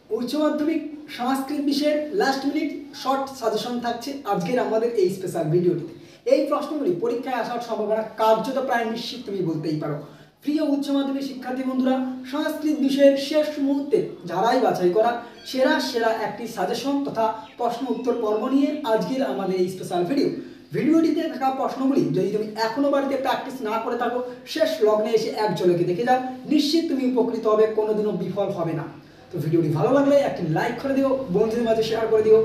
উচ্চ মাধ্যমিক সংস্কৃত বিষয়ের লাস্ট মিনিট শর্ট সাজেশন থাকছে আজকের আমাদের এই স্পেশাল ভিডিওটিতে। এই প্রশ্নগুলি পরীক্ষায় আসার সম্ভাবনা কার্যত প্রায় নিশ্চিত, তুমি বলতেই পারো। প্রিয় উচ্চ মাধ্যমিক শিক্ষার্থী বন্ধুরা, সংস্কৃত বিষয়ের শেষ মুহূর্তে যারাই বাছাই করা সেরা সেরা একটি সাজেশন তথা প্রশ্ন উত্তর পর্ব নিয়ে আজকের আমাদের এই স্পেশাল ভিডিওটিতে থাকা প্রশ্নগুলি যদি তুমি এখনো বাড়িতে প্র্যাকটিস না করে থাকো, শেষ লগ্নে এসে এক ঝলকে দেখে যাও, নিশ্চিত তুমি উপকৃত হবে, কোনোদিনও বিফল হবে না। তো ভিডিওটি ভালো লাগলে একটি লাইক করে দিও, বন্ধুদের মাঝে শেয়ার করে দিও,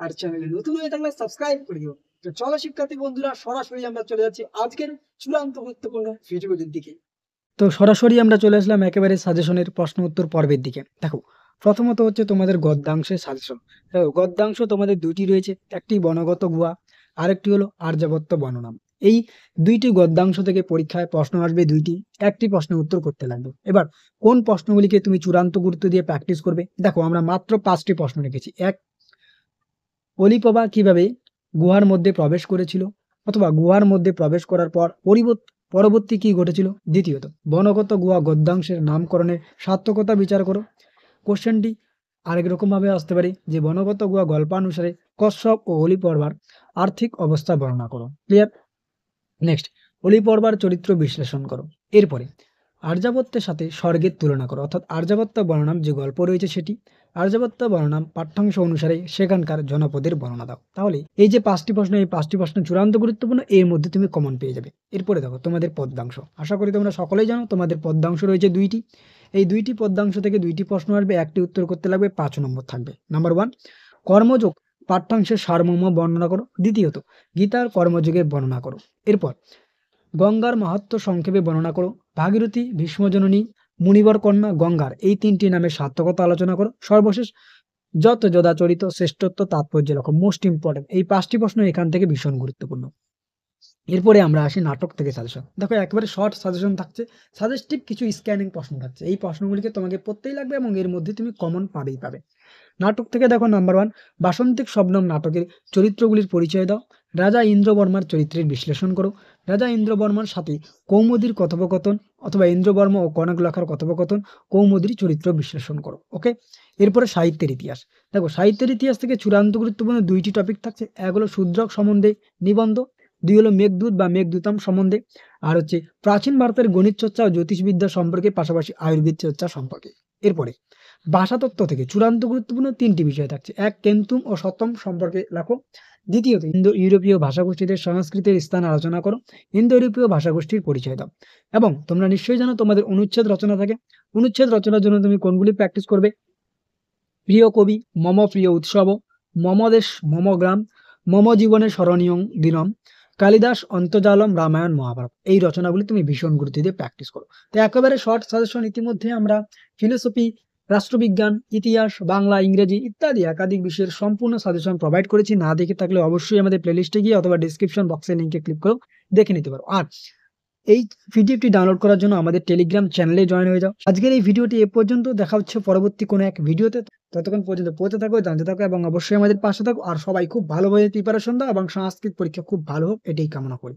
আর চ্যানেলে নতুন হয়ে থাকলে সাবস্ক্রাইব করে দিও। তো চলো শিক্ষার্থী বন্ধুরা, সরাসরি আমরা চলে যাচ্ছি আজকের চূড়ান্ত গুরুত্বপূর্ণ ভিডিওটির দিকে। তো সরাসরি আমরা চলে আসলাম একেবারে সাজেশনের প্রশ্ন উত্তর পর্বের দিকে। দেখো, প্রথমত হচ্ছে তোমাদের গদ্যাংশের সাজেশন। গদ্যাংশ তোমাদের দুইটি রয়েছে, একটি বনগত গুহা, আরেকটি হলো আর্যাবর্ত বর্ণনাম। এই দুইটি গদ্যাংশ থেকে পরীক্ষায় প্রশ্ন আসবে দুইটি, একটি প্রশ্নের উত্তর করতে লাগবে। এবার কোন প্রশ্নগুলিকে তুমি চূড়ান্ত গুরুত্ব দিয়ে প্র্যাকটিস করবে? দেখো, আমরা মাত্র 5টি প্রশ্ন রেখেছি। এক, অলিপবা কিভাবে গুহার মধ্যে প্রবেশ করেছিল, অথবা গুহার মধ্যে প্রবেশ করার পর পরবর্তী কি ঘটেছিল। দ্বিতীয়ত, বনগত গুহা গদ্যাংশের নামকরণের সার্থকতা বিচার করো। কোশ্চেনটি আরেক রকম ভাবে আসতে পারে যে বনগত গুহা গল্পানুসারে কশ্যপ ও অলিপর্বার আর্থিক অবস্থা বর্ণনা করো। ক্লিয়ার? নেক্সট, অলিপর্বার চরিত্র বিশ্লেষণ করো। এরপরে আর্যাবত্যের সাথে স্বর্গের তুলনা করো, অর্থাৎ আর্যাবত্য বর্ণনাম যে গল্প রয়েছে সেটি, আর্যাবত্য বর্ণনাম পাঠ্যাংশ অনুসারে সেখানকার জনপদের বর্ণনা দাও। তাহলে এই যে 5টি প্রশ্ন, এই 5টি প্রশ্ন চূড়ান্ত গুরুত্বপূর্ণ, এর মধ্যে তুমি কমন পেয়ে যাবে। এরপরে দেখো তোমাদের পদ্যাংশ। আশা করি তোমরা সকলেই জানো তোমাদের পদ্যাংশ রয়েছে দুইটি। এই দুইটি পদ্যাংশ থেকে দুইটি প্রশ্ন আসবে, একটি উত্তর করতে লাগবে, 5 নম্বর থাকবে। নাম্বার 1, কর্মযোগ পাঠ্যাংশের সারমর্ম বর্ণনা করো। দ্বিতীয়ত, গীতার কর্মযোগের বর্ণনা করো। এরপর গঙ্গার মাহাত্ম্য সংক্ষেপে বর্ণনা করো। ভাগীরথী, ভীষ্মজননী, মুনিবর কন্যা গঙ্গার এই 3টি নামের সার্থকতা আলোচনা করো। সর্বশেষ যত যদাচরিত শ্রেষ্ঠত্ব তাৎপর্য লেখো। মোস্ট ইম্পর্টেন্ট, এই 5টি প্রশ্ন এখান থেকে ভীষণ গুরুত্বপূর্ণ। এরপরে আমরা আসি নাটক থেকে সাজেশন। দেখো, একেবারে শর্ট সাজেশন থাকছে, সাজেস্টিভ কিছু স্ক্যানিং প্রশ্ন থাকছে। এই প্রশ্নগুলিকে তোমাকে পড়তেই লাগবে এবং এর মধ্যে তুমি কমন পাবে। নাটক থেকে দেখো, নাম্বার 1, বাসন্তিক শবনম নাটকের চরিত্রগুলির পরিচয় দাও। রাজা ইন্দ্রবর্মার চরিত্রের বিশ্লেষণ করো। রাজা ইন্দ্রবর্মার সাথে কৌমুদীর কথোপকথন, অথবা ইন্দ্রবর্মা ও কনকলতার কথোপকথন, কৌমুদীর চরিত্র বিশ্লেষণ করো। ওকে। এরপরে সাহিত্যের ইতিহাস। দেখো, সাহিত্যের ইতিহাস থেকে চূড়ান্ত গুরুত্বপূর্ণ 2টি টপিক থাকছে। এক হলো শূদ্রক সম্বন্ধে নিবন্ধ, 2 হলো মেঘদূত বা মেঘদূতম সম্বন্ধে, আর হচ্ছে প্রাচীন ভারতের গণিত চর্চা ও জ্যোতিষবিদ্যা সম্পর্কে, পাশাপাশি আয়ুর্বেদ চর্চা সম্পর্কে। এরপরে ভাষাতত্ত্ব থেকে চূড়ান্ত গুরুত্বপূর্ণ 3টি বিষয় থাকছে। এক, কেন্তুম ও শতম সম্পর্কে লেখো। দ্বিতীয়ত, ইন্দো ইউরোপীয় ভাষাগোষ্ঠীদের সংস্কৃতের স্থান আলোচনা করো। ইন্দো ইউরোপীয় ভাষাগোষ্ঠীর পরিচয় দাও। এবং তোমরা নিশ্চয়ই জানো তোমাদের অনুচ্ছেদ রচনা থাকে। অনুচ্ছেদ রচনার জন্য তুমি কোনগুলি প্র্যাকটিস করবে? প্রিয় কবি, মম প্রিয় উৎসব, মম দেশ মম গ্রাম, মম জীবনে স্মরণীয় দিনম, কালিদাস অন্তর্জালম, রামায়ণ মহাভারত। এই রচনাগুলি তুমি ভীষণ গুরুত্ব দিয়ে প্র্যাকটিস করো। তো একেবারে শর্ট সাজেশন। ইতিমধ্যে আমরা ফিলোসফি, রাষ্ট্রবিজ্ঞান, ইতিহাস, বাংলা, ইংরেজি ইত্যাদি একাধিক বিষয়ের সম্পূর্ণ সাজেশন প্রোভাইড করেছি। না দেখে থাকলে অবশ্যই আমাদের প্লেলিস্টে গিয়ে অথবা ডিসক্রিপশন বক্সের লিঙ্কে ক্লিক করো, দেখে নিতে পারো। আর এই পিডিএফটি ডাউনলোড করার জন্য আমাদের টেলিগ্রাম চ্যানেলে জয়েন হয়ে যাও। আজকের এই ভিডিওটি এ পর্যন্ত, দেখা হচ্ছে পরবর্তী কোনো এক ভিডিওতে। ততক্ষণ পর্যন্ত পড়তে থাকো, জানতে থাকো এবং অবশ্যই আমাদের পাশে থাকো। আর সবাই খুব ভালোভাবে প্রিপারেশন দাও এবং সংস্কৃত পরীক্ষা খুব ভালো হোক, এটাই কামনা করি।